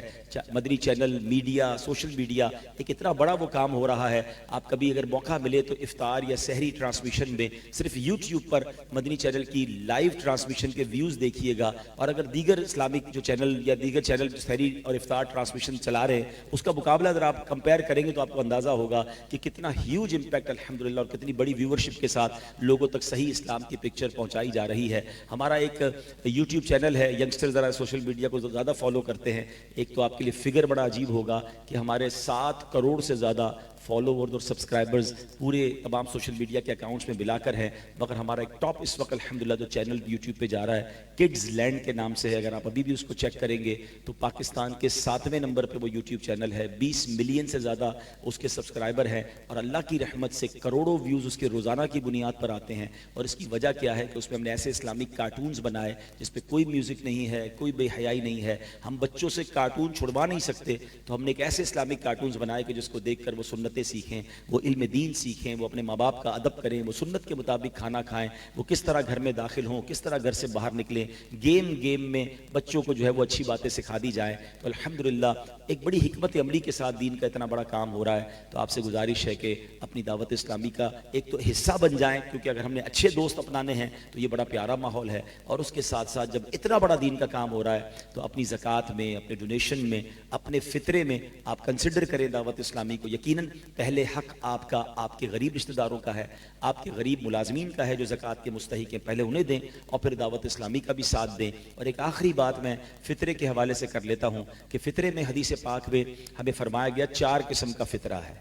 مدنی چینل، میڈیا، سوشل میڈیا، ایک اتنا بڑا وہ کام ہو رہا ہے. آپ کبھی اگر موقع ملے تو افطار یا سحری ٹرانسمیشن میں صرف YouTube پر مدنی چینل کی لائیو ٹرانسمیشن کے ویوز دیکھیے گا، اور اگر دیگر اسلامک جو چینل یا دیگر چینل سحری اور افطار ٹرانسمیشن چلا رہے ہیں اس کا مقابلہ اگر آپ کمپیئر کریں گے تو آپ کو اندازہ ہوگا کہ کتنا ہیوج امپیکٹ الحمدللہ اور کتنی بڑی ویورشپ کے ساتھ لوگوں تک صحیح اسلام کی پکچر پہنچائی جا رہی ہے. ہمارا ایک YouTube چینل ہے، ینگسٹر ذرا سوشل میڈیا کو زیادہ فالو کرتے ہیں. ایک تو آپ کے لیے فگر بڑا عجیب ہوگا کہ ہمارے 7 کروڑ سے زیادہ فالوورز اور سبسکرائبرز پورے تمام سوشل میڈیا کے اکاؤنٹس میں ملا کر ہیں. مگر ہمارا ایک ٹاپ اس وقت الحمدللہ جو چینل یوٹیوب پہ جا رہا ہے کڈز لینڈ کے نام سے ہے. اگر آپ ابھی بھی اس کو چیک کریں گے تو پاکستان کے 7ویں نمبر پہ وہ یوٹیوب چینل ہے. 20 ملین سے زیادہ اس کے سبسکرائبر ہیں اور اللہ کی رحمت سے کروڑوں ویوز اس کے روزانہ کی بنیاد پر آتے ہیں. اور اس کی وجہ کیا ہے کہ اس میں ہم نے ایسے اسلامک کارٹونز بنائے جس پہ کوئی میوزک نہیں ہے، کوئی بے حیائی نہیں ہے. ہم بچوں سے کارٹون چھڑوا نہیں سکتے تو ہم نے ایک ایسے اسلامک کارٹونز بنائے کہ جس کو دیکھ کر وہ سنت سنتیں سیکھیں، وہ علم دین سیکھیں، وہ اپنے ماں باپ کا ادب کریں، وہ سنت کے مطابق کھانا کھائیں، وہ کس طرح گھر میں داخل ہوں، کس طرح گھر سے باہر نکلیں، گیم میں بچوں کو جو ہے وہ اچھی باتیں سکھا دی جائیں. تو الحمدللہ ایک بڑی حکمت عملی کے ساتھ دین کا اتنا بڑا کام ہو رہا ہے. تو آپ سے گزارش ہے کہ اپنی دعوت اسلامی کا ایک تو حصہ بن جائیں، کیونکہ اگر ہم نے اچھے دوست اپنانے ہیں تو یہ بڑا پیارا ماحول ہے. اور اس کے ساتھ ساتھ جب اتنا بڑا دین کا کام ہو رہا ہے تو اپنی زکوٰۃ میں، اپنے ڈونیشن میں، اپنے فطرے میں آپ کنسیڈر کریں دعوت اسلامی کو. یقیناً پہلے حق آپ کا، آپ کے غریب رشتہ داروں کا ہے، آپ کے غریب ملازمین کا ہے جو زکوٰۃ کے مستحق ہیں، پہلے انہیں دیں اور پھر دعوت اسلامی کا بھی ساتھ دیں. اور ایک آخری بات میں فطرے کے حوالے سے کر لیتا ہوں کہ فطرے میں حدیث پاک میں ہمیں فرمایا گیا 4 قسم کا فطرہ ہے: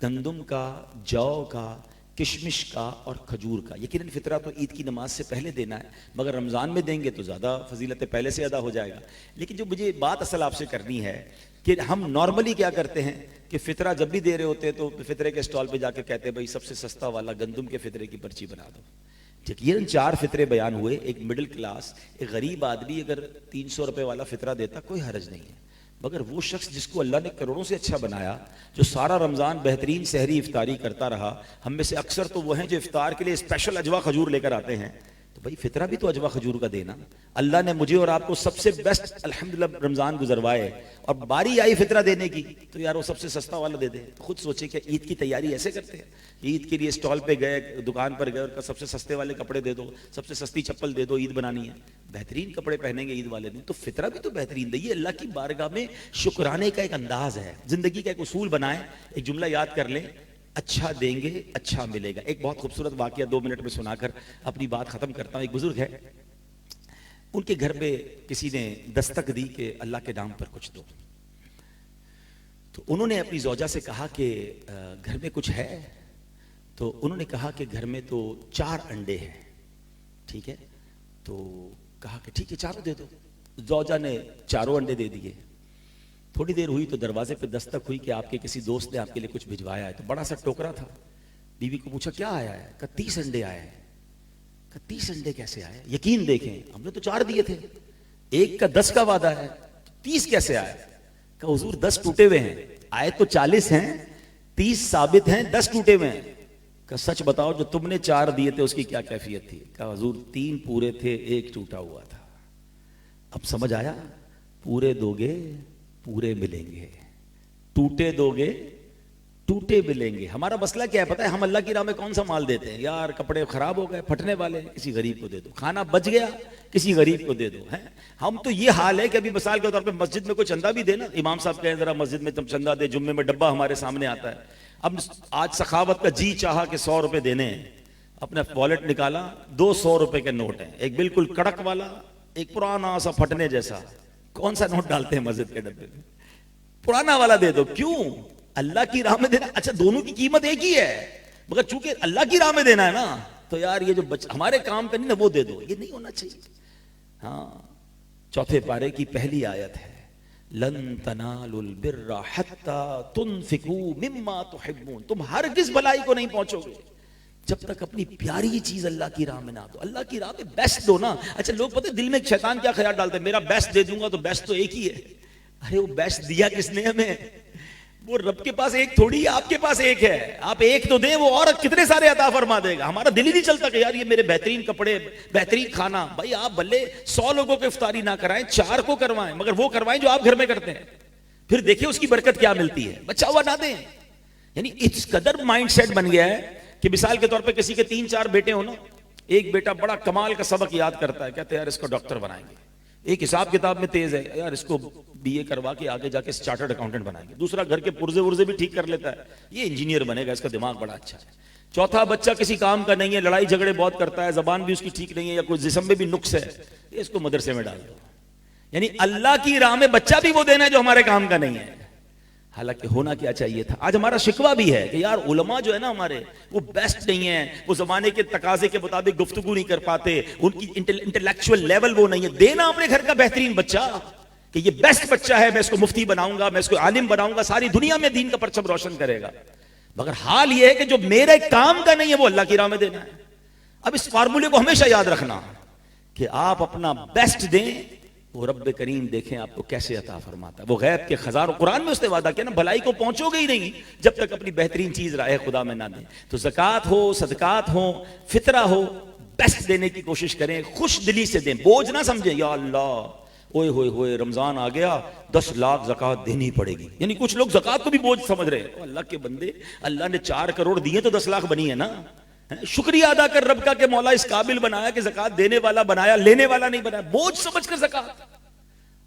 گندم کا، جو کا، کشمش کا اور کھجور کا. یقیناً فطرہ تو عید کی نماز سے پہلے دینا ہے، مگر رمضان میں دیں گے تو زیادہ فضیلت پہلے سے ادا ہو جائے گا. لیکن جو مجھے بات اصل آپ سے کرنی ہے کہ ہم نارملی کیا کرتے ہیں کہ فطرہ جب بھی دے رہے ہوتے ہیں تو فطرے کے اسٹال پہ جا کے کہتے ہیں بھائی سب سے سستا والا گندم کے فطرے کی پرچی بنا دو. یقیناً 4 فطرے بیان ہوئے. ایک مڈل کلاس، ایک غریب آدمی اگر 300 روپے والا فطرہ دیتا کوئی حرج نہیں ہے، مگر وہ شخص جس کو اللہ نے کروڑوں سے اچھا بنایا، جو سارا رمضان بہترین سحری افطاری کرتا رہا، ہم میں سے اکثر تو وہ ہیں جو افطار کے لیے اسپیشل اجوا کھجور لے کر آتے ہیں، تو بھائی فطرہ بھی تو اجوا کھجور کا دینا. اللہ نے مجھے اور آپ کو سب سے بیسٹ الحمدللہ رمضان گزروائے اور باری آئی فطرہ دینے کی، تو یار وہ سب سے سستا والا دے دے. خود سوچیں کہ عید کی تیاری ایسے کرتے ہیں، عید کے لیے اسٹال پہ گئے، دکان پر گئے اور سب سے سستے والے کپڑے دے دو، سب سے سستی چپل دے دو، عید بنانی ہے، بہترین کپڑے پہنیں گے عید والے دن، تو فطرہ بھی تو بہترین دے. یہ اللہ کی بارگاہ میں شکرانے کا ایک انداز ہے. زندگی کا ایک اصول بنائیں، ایک جملہ یاد کر لیں: اچھا دیں گے اچھا ملے گا. ایک بہت خوبصورت واقعہ 2 منٹ میں سنا کر اپنی بات ختم کرتا ہوں. ایک بزرگ ہے، ان کے گھر پہ کسی نے دستک دی کہ اللہ کے نام پر کچھ دو. تو انہوں نے اپنی زوجہ سے کہا کہ گھر میں کچھ ہے؟ تو انہوں نے کہا کہ گھر میں تو 4 انڈے ہیں. ٹھیک ہے، تو کہا کہ ٹھیک ہے 4 دے دو. زوجہ نے 4 انڈے دے دیے. تھوڑی دیر ہوئی تو دروازے پہ دستک ہوئی کہ آپ کے کسی دوست نے آپ کے لیے کچھ بھجوایا ہے. تو بڑا سا ٹوکرا تھا. بیوی کو پوچھا کیا آیا ہے؟ کہا 30 انڈے آئے ہیں. کہا 30 انڈے کیسے آئے؟ یقین دیکھیں ہم نے تو 4 دیے تھے، ایک کا 10 کا وعدہ ہے، 30 کیسے آئے؟ کہا حضور 10 ٹوٹے ہوئے ہیں، آئے تو 40 ہیں، 30 ثابت ہیں، 10 ٹوٹے ہوئے ہیں. کہا سچ بتاؤ جو تم نے 4 دیے تھے اس کی کیا کیفیت تھی؟ کہا حضور 3 پورے تھے، 1 ٹوٹا ہوا تھا. اب سمجھ آیا؟ پورے دو گے پورے ملیں گے، ٹوٹے دو گے ٹوٹے ملیں گے. ہمارا مسئلہ کیا ہے پتہ ہے؟ ہم اللہ کی راہ میں کون سا مال دیتے ہیں؟ یار کپڑے خراب ہو گئے پھٹنے والے، کسی غریب کو دے دو. کھانا بچ گیا، کسی غریب کو دے دو. ہم تو یہ حال ہے کہ ابھی مثال کے طور پہ مسجد میں کوئی چندہ بھی دے نا، امام صاحب کہیں ذرا مسجد میں چندہ دے، جمعے میں ڈبہ ہمارے سامنے آتا ہے. اب آج سخاوت کا جی چاہا کہ 100 روپے دینے ہیں، اپنا والیٹ نکالا، 200 روپے کے نوٹ ہیں، ایک بالکل کڑک والا، ایک پرانا سا پھٹنے جیسا. کون سا نوٹ ڈالتے ہیں مسجد کے ڈبے میں؟ پرانا والا دے دو. کیوں؟ اللہ کی راہ میں دینا. اچھا دونوں کی قیمت ایک ہی ہے، مگر چونکہ اللہ کی راہ میں دینا ہے نا، تو یار یہ جو ہمارے کام کا نہیں نا وہ دے دو. یہ نہیں ہونا چاہیے. ہاں 4 پارے کی پہلی آیت ہے: لن تنالوا البر حتى تنفقوا مما تحبون. تم ہرگز بھلائی کو نہیں پہنچو گے جب تک اپنی پیاری چیز اللہ کی راہ میں نہ دو. اللہ کی راہ میں بیسٹ دو نا. اچھا لوگ پتہ دل میں شیطان کیا خیال ڈالتے ہیں؟ میرا بیسٹ دے دوں گا تو بیسٹ تو ایک ہی ہے. ارے وہ بیسٹ دیا کس نے ہمیں؟ وہ رب کے پاس ایک تھوڑی ہے، آپ کے پاس ایک ہے. آپ ایک تو دیں، وہ اور کتنے سارے عطا فرما دے گا. ہمارا دل ہی نہیں چلتا کہ یار یہ میرے بہترین کپڑے، بہترین کھانا. بھائی آپ بھلے 100 لوگوں کو افطاری نہ کرائیں، 4 کو کروائیں، مگر وہ کروائیں جو آپ گھر میں کرتے ہیں. پھر دیکھیں اس کی برکت کیا ملتی ہے. بچہ ہوا نہ دیں. یعنی اس قدر مائنڈ سیٹ بن گیا ہے کہ مثال کے طور پہ کسی کے 3-4 بیٹے ہوں نا، ایک بیٹا بڑا کمال کا سبق یاد کرتا ہے، کہتے ہیں یار اس کو ڈاکٹر بنائیں گے. ایک حساب کتاب میں تیز ہے، یار اس کو BA کروا کے آگے جا کے چارٹرڈ اکاؤنٹنٹ بنائیں گے. دوسرا گھر کے پرزے ورزے بھی ٹھیک کر لیتا ہے، یہ انجینئر بنے گا، اس کا دماغ بڑا اچھا ہے. چوتھا بچہ کسی کام کا نہیں ہے، لڑائی جھگڑے بہت کرتا ہے، زبان بھی اس کی ٹھیک نہیں ہے، یا کوئی جسم میں بھی نقص ہے، اس کو مدرسے میں ڈال دو. یعنی اللہ کی راہ میں بچہ بھی وہ دینا ہے جو ہمارے کام کا نہیں ہے. حالانکہ ہونا کیا چاہیے تھا. آج ہمارا شکوہ بھی ہے کہ یار علماء جو ہے نا ہمارے، وہ بیسٹ نہیں ہیں، وہ زمانے کے تقاضے کے مطابق گفتگو نہیں کر پاتے، ان کی انٹلیکچوئل لیول وہ نہیں ہے. دینا اپنے گھر کا بہترین بچہ کہ یہ بیسٹ بچہ ہے، میں اس کو مفتی بناؤں گا، میں اس کو عالم بناؤں گا، ساری دنیا میں دین کا پرچم روشن کرے گا. مگر حال یہ ہے کہ جو میرے کام کا نہیں ہے وہ اللہ کی راہ میں دینا ہے. اب اس فارمولے کو ہمیشہ یاد رکھنا کہ آپ اپنا بیسٹ دیں وہ رب کریم دیکھیں آپ کو کیسے عطا فرماتا ہے. وہ غیب کے خزانوں، قرآن میں اس نے وعدہ کیا نا، بھلائی کو پہنچو گے ہی نہیں جب تک اپنی بہترین چیز راہ خدا میں نہ دیں. تو زکوٰۃ ہو، صدقات ہو، فطرہ ہو، بیسٹ دینے کی کوشش کریں، خوش دلی سے دیں، بوجھ نہ سمجھیں یا اللہ اوئے ہوئے ہوئے رمضان آ گیا 10 لاکھ زکوٰۃ دینی پڑے گی. یعنی کچھ لوگ زکوٰۃ کو بھی بوجھ سمجھ رہے ہیں. اللہ کے بندے، اللہ نے 4 کروڑ دیے تو 10 لاکھ بنی ہے نا. شکریہ ادا کر رب کا کہ مولا اس قابل بنایا کہ زکوٰۃ دینے والا بنایا، لینے والا نہیں بنایا. بوجھ سمجھ کر زکوٰۃ.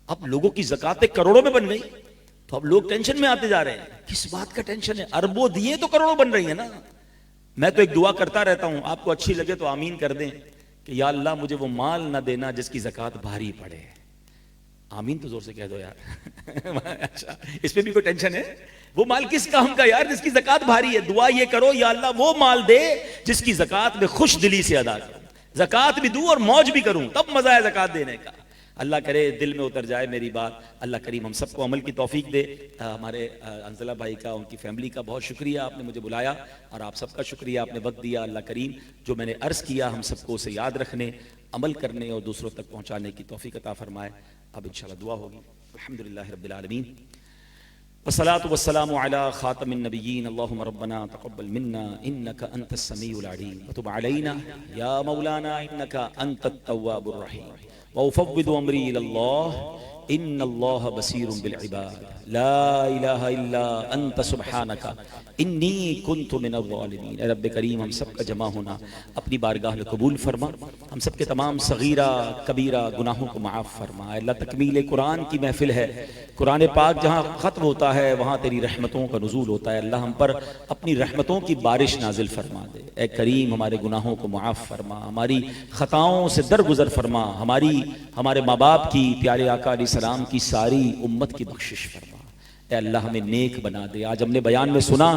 اب لوگوں کی زکوٰتیں کروڑوں میں بن گئی تو اب لوگ ٹینشن میں آتے جا رہے ہیں. کس بات کا ٹینشن ہے؟ اربوں دیے تو کروڑوں بن رہی ہیں نا. میں تو ایک دعا کرتا رہتا ہوں، آپ کو اچھی لگے تو آمین کر دیں کہ یا اللہ مجھے وہ مال نہ دینا جس کی زکوٰۃ بھاری پڑے. آمین تو زور سے کہہ دو یار. اچھا اس پہ بھی کوئی ٹینشن ہے؟ وہ مال کس کام کا یار جس کی زکوٰۃ بھاری ہے؟ دعا یہ کرو یا اللہ وہ مال دے جس کی زکوٰۃ میں خوش دلی سے ادا کروں، زکوٰۃ بھی دوں اور موج بھی کروں، تب مزہ ہے زکوٰۃ دینے کا. اللہ کرے دل میں اتر جائے میری بات. اللہ کریم ہم سب کو عمل کی توفیق دے. ہمارے انزلہ بھائی کا، ان کی فیملی کا بہت شکریہ، آپ نے مجھے بلایا، اور آپ سب کا شکریہ، آپ نے وقت دیا. اللہ کریم جو میں نے عرض کیا ہم سب کو اسے یاد رکھنے، عمل کرنے اور دوسروں تک پہنچانے کی توفیق عطا فرمائے. اب انشاءاللہ دعا ہوگی. الحمدللہ رب العالمین والصلاة والسلام على خاتم النبيين. اللهم ربنا تقبل منا إنك أنت السميع العليم وتب علينا يا مولانا إنك أنت التواب الرحيم وأفوض أمري إلى الله إن الله بصير بالعباد لا إله إلا أنت سبحانك إني كنت من الظالمين. اے رب کریم ہم سب کا جمع ہونا اپنی بارگاہ میں قبول فرما. ہم سب کے تمام صغیرہ کبیرہ گناہوں کو معاف فرما. اللہ تکمیل قرآن کی محفل ہے، قرآن پاک جہاں ختم ہوتا ہے وہاں تیری رحمتوں کا نزول ہوتا ہے. اللہ ہم پر اپنی رحمتوں کی بارش نازل فرما دے. اے کریم ہمارے گناہوں کو معاف فرما، ہماری خطاؤں سے درگزر فرما، ہمارے ماں باپ کی، پیارے آقا علیہ السلام کی ساری امت کی بخشش فرما. اے اللہ ہمیں نیک بنا دے. آج ہم نے بیان میں سنا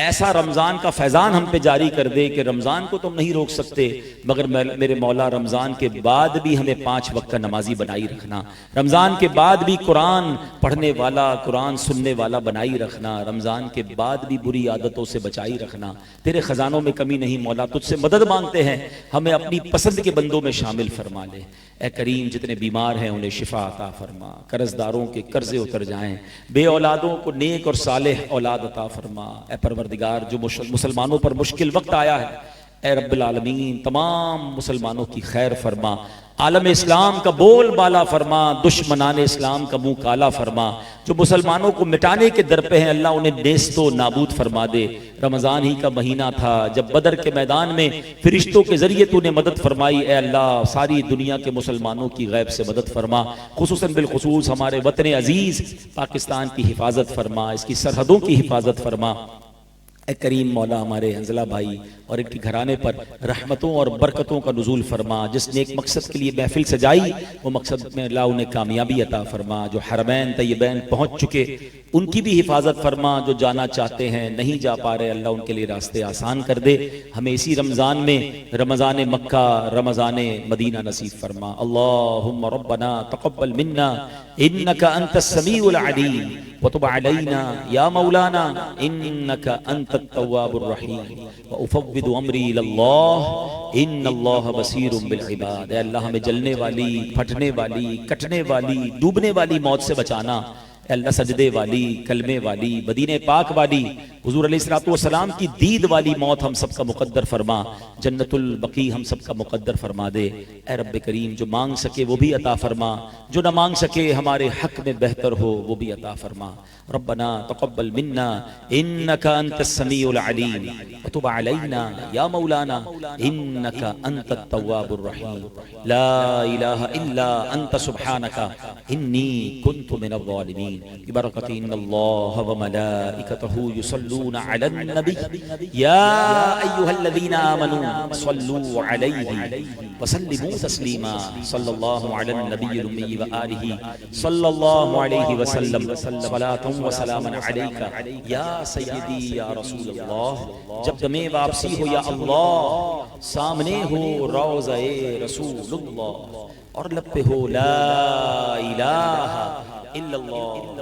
ایسا رمضان کا فیضان ہم پہ جاری کر دے کہ رمضان کو تم نہیں روک سکتے، مگر میرے مولا رمضان کے بعد بھی ہمیں 5 وقت کا نمازی بنائی رکھنا، رمضان کے بعد بھی قرآن پڑھنے والا، قرآن سننے والا بنائی رکھنا، رمضان کے بعد بھی بری عادتوں سے بچائی رکھنا. تیرے خزانوں میں کمی نہیں مولا، تجھ سے مدد مانگتے ہیں، ہمیں اپنی پسند کے بندوں میں شامل فرما لے. اے کریم جتنے بیمار ہیں انہیں شفا عطا فرما، قرض داروں کے قرضے اتر جائیں، بے اولادوں کو نیک اور صالح اولاد عطا فرما. اے پروردگار جو مسلمانوں پر مشکل وقت آیا ہے، اے رب العالمین تمام مسلمانوں کی خیر فرما، عالم اسلام کا بول بالا فرما، دشمنان اسلام کا منہ کالا فرما. جو مسلمانوں کو مٹانے کے در پہ ہیں اللہ انہیں نیست و نابود فرما دے. رمضان ہی کا مہینہ تھا جب بدر کے میدان میں فرشتوں کے ذریعے تو نے مدد فرمائی. اے اللہ ساری دنیا کے مسلمانوں کی غیب سے مدد فرما، خصوصاً بالخصوص ہمارے وطن عزیز پاکستان کی حفاظت فرما، اس کی سرحدوں کی حفاظت فرما. اے کریم مولا ہمارے حنزلہ بھائی اور ان کے گھرانے پر رحمتوں اور برکتوں کا نزول فرما. جس نے ایک مقصد کے لیے محفل سجائی وہ مقصد میں اللہ انہیں کامیابی عطا فرما. جو حرمین طیبین پہنچ چکے ان کی بھی حفاظت فرما، جو جانا چاہتے ہیں نہیں جا پا رہے اللہ ان کے لیے راستے آسان کر دے. ہمیں اسی رمضان میں رمضان مکہ، رمضان مدینہ نصیب فرما. اللہم ربنا تقبل منا انک انت السمیع العلیم وتب علینا یا مولانا انک انت التواب الرحیم وافوض امری الی اللہ ان اللہ بصیر بالعباد. اے اللہ ہمیں جلنے والی، پھٹنے والی، کٹنے والی، ڈوبنے والی موت سے بچانا. اے اللہ سجدے والی، کلمے والی، مدینہ پاک والی، حضور علیہ الصلوۃ والسلام کی دید والی موت ہم سب کا مقدر فرما. جنت البقیع ہم سب کا مقدر فرما دے. اے رب کریم جو مانگ سکے وہ بھی عطا فرما، جو نہ مانگ سکے ہمارے حق میں بہتر ہو وہ بھی عطا فرما. ربنا تقبل منا انک انت السمیع العلیم وتب علینا یا مولانا انک انت التواب الرحیم لا الہ الا انت سبحانک انی کنت من الظالمین. ببرکۃ ان اللہ وملائکتہ یصلون علی النبی یا ایھا الذین آمنوا صلوا علیہ وسلموا تسلیما. صلی اللہ علی النبی الامی وآلہ صلی اللہ علیہ وسلم صلاۃ وسلام علیکہ یا سیدی یا رسول اللہ. جب دمِ واپسی ہو یا اللہ، سامنے ہو روضہ رسول اللہ اور لب پہ ہو لا الہ الا اللہ